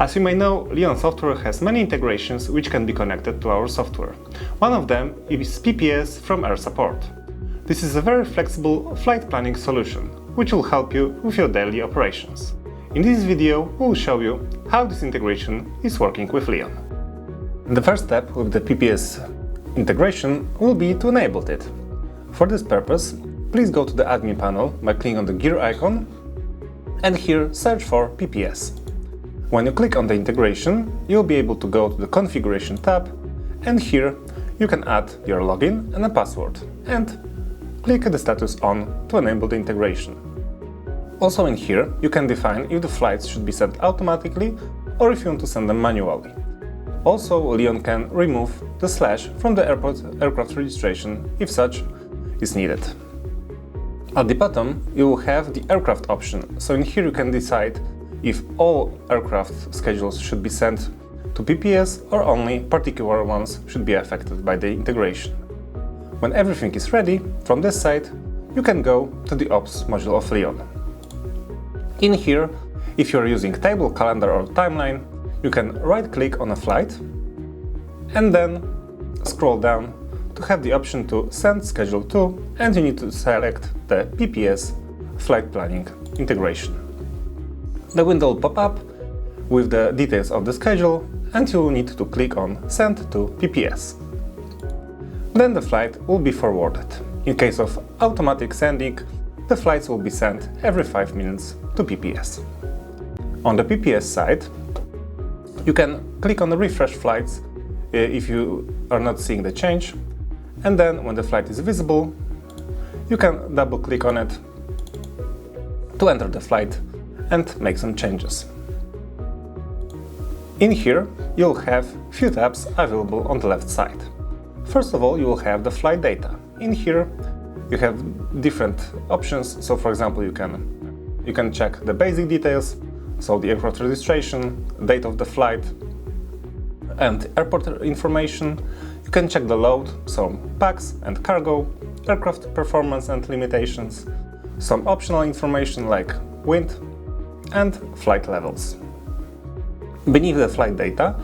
As you may know, Leon software has many integrations which can be connected to our software. One of them is PPS from Air Support. This is a very flexible flight planning solution, which will help you with your daily operations. In this video, we will show you how this integration is working with Leon. The first step with the PPS integration will be to enable it. For this purpose, please go to the admin panel by clicking on the gear icon and here search for PPS. When you click on the integration, you'll be able to go to the configuration tab, and here you can add your login and a password and click the status on to enable the integration. Also in here you can define if the flights should be sent automatically or if you want to send them manually. Also, Leon can remove the slash from the aircraft registration if such is needed. At the bottom you will have the aircraft option, so in here you can decide if all aircraft schedules should be sent to PPS or only particular ones should be affected by the integration. When everything is ready, from this side, you can go to the Ops module of Leon. In here, if you are using table, calendar or timeline, you can right-click on a flight and then scroll down to have the option to send schedule to, and you need to select the PPS flight planning integration. The window will pop up with the details of the schedule and you will need to click on Send to PPS. Then the flight will be forwarded. In case of automatic sending, the flights will be sent every 5 minutes to PPS. On the PPS side, you can click on the Refresh Flights if you are not seeing the change, and then when the flight is visible, you can double click on it to enter the flight and make some changes. In here you'll have few tabs available on the left side. First of all, you will have the flight data. In here you have different options, so for example you can check the basic details, so the aircraft registration, date of the flight and airport information. You can check the load, so packs and cargo, aircraft performance and limitations, some optional information like wind and flight levels. Beneath the flight data,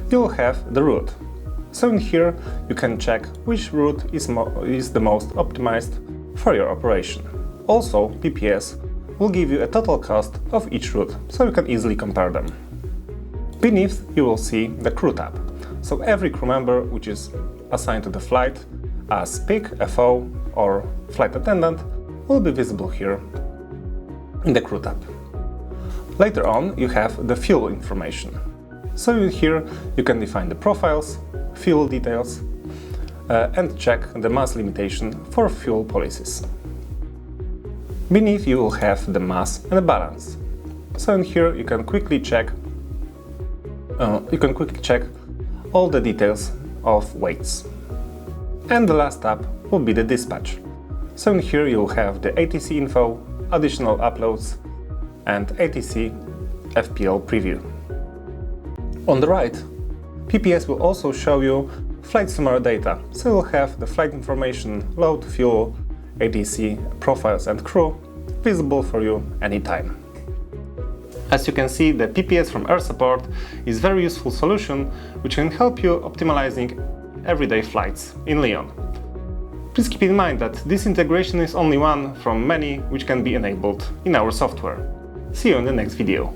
you will have the route. So in here you can check which route is the most optimized for your operation. Also, PPS will give you a total cost of each route, so you can easily compare them. Beneath you will see the crew tab. So every crew member which is assigned to the flight as PIC, FO or flight attendant will be visible here in the crew tab. Later on you have the fuel information. So here you can define the profiles, fuel details and check the mass limitation for fuel policies. Beneath you will have the mass and the balance. So in here you can quickly check all the details of weights. And the last tab will be the dispatch. So in here you will have the ATC info, additional uploads and ATC FTL preview. On the right, PPS will also show you flight summary data, so you'll have the flight information, load, fuel, ATC, profiles and crew visible for you anytime. As you can see, the PPS from Air Support is a very useful solution which can help you optimizing everyday flights in Leon. Please keep in mind that this integration is only one from many which can be enabled in our software. See you in the next video.